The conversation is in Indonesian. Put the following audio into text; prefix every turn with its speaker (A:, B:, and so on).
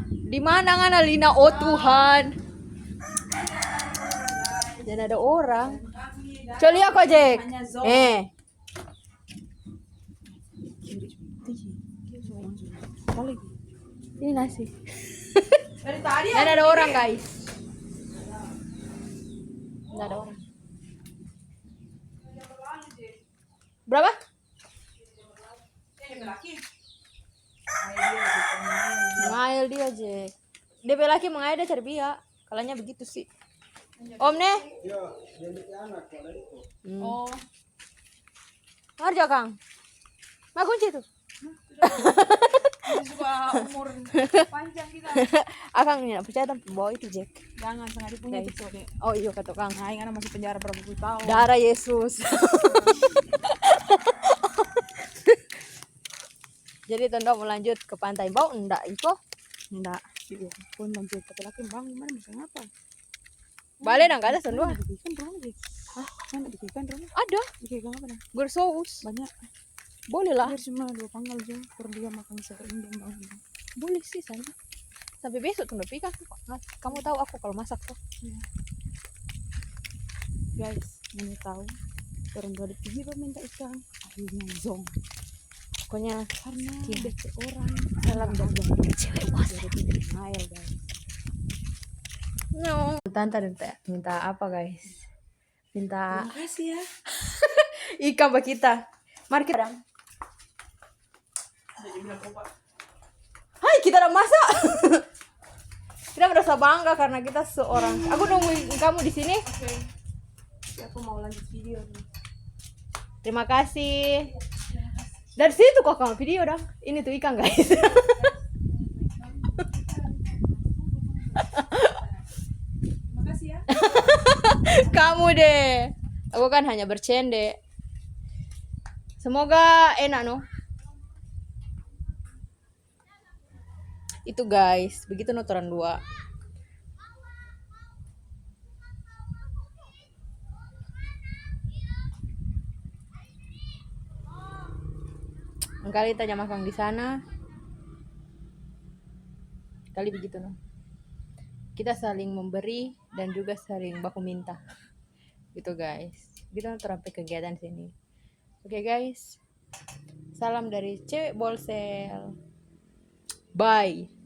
A: Di mana ngana Lina? Oh Tuhan. Dan ada orang. Coli aku Jack. Ini nasi. Dan ada orang guys. Nggak ada orang. Berapa? Mengail dia Jack. DP laki mengail dia cari biak. Kalanya begitu sih. Om ne? Oh. Harja Kang. Nggak kunci tuh.
B: Suka umur panjang kita.
A: Akang nggak percaya tanpa bawa itu Jack.
B: Jangan sengaja punya itu deh.
A: Oh iya kata Kang.
B: Nah, yang masuk penjara berapa puluh tahun.
A: Darah Yesus. Jadi Tondo mau lanjut ke pantai. Bau enggak itu?
B: Enggak. Iya. Pun lanjut ke laki bang gimana bisa ngapa?
A: Balik nggak ada sendua.
B: Bikin rumah sih. Hah? Mana bikin rumah?
A: Ada.
B: Bikin apa dah?
A: Bersaus.
B: Banyak.
A: Boleh lah.
B: Biar cuma 2 panggal aja. Dia makan sering dan bang.
A: Boleh sih sana. Sampai besok Tondo pika. Kamu tahu aku kalau masak tuh.
B: Ya. Guys, ini tahu. Orang tua pergi minta ikan. Akhirnya zong.
A: Pokoknya
B: Karena
A: iya.
B: orang
A: salam dari cewek was.
B: Mail guys.
A: No. Tante minta apa guys? Minta
B: Terima kasih ya.
A: ikan bagi kita. Mari kita. Hai, kita udah masak. Kita merasa bangga karena kita seorang. Aku nungguin kamu di sini.
B: Oke. Aku mau lanjut video nih.
A: Terima kasih. Dari situ kok kamu video dong. Ini tuh ikan guys.
B: Makasih ya.
A: Kamu deh. Aku kan hanya bercanda. Semoga enak no. Itu guys, begitu notoran 2. Kali tanya makan di sana. Kali begitu no. Kita saling memberi dan juga saling baku minta. Gitu guys. Kita sampai kegiatan sini. Oke guys. Salam dari Cewek Bolsel. Bye.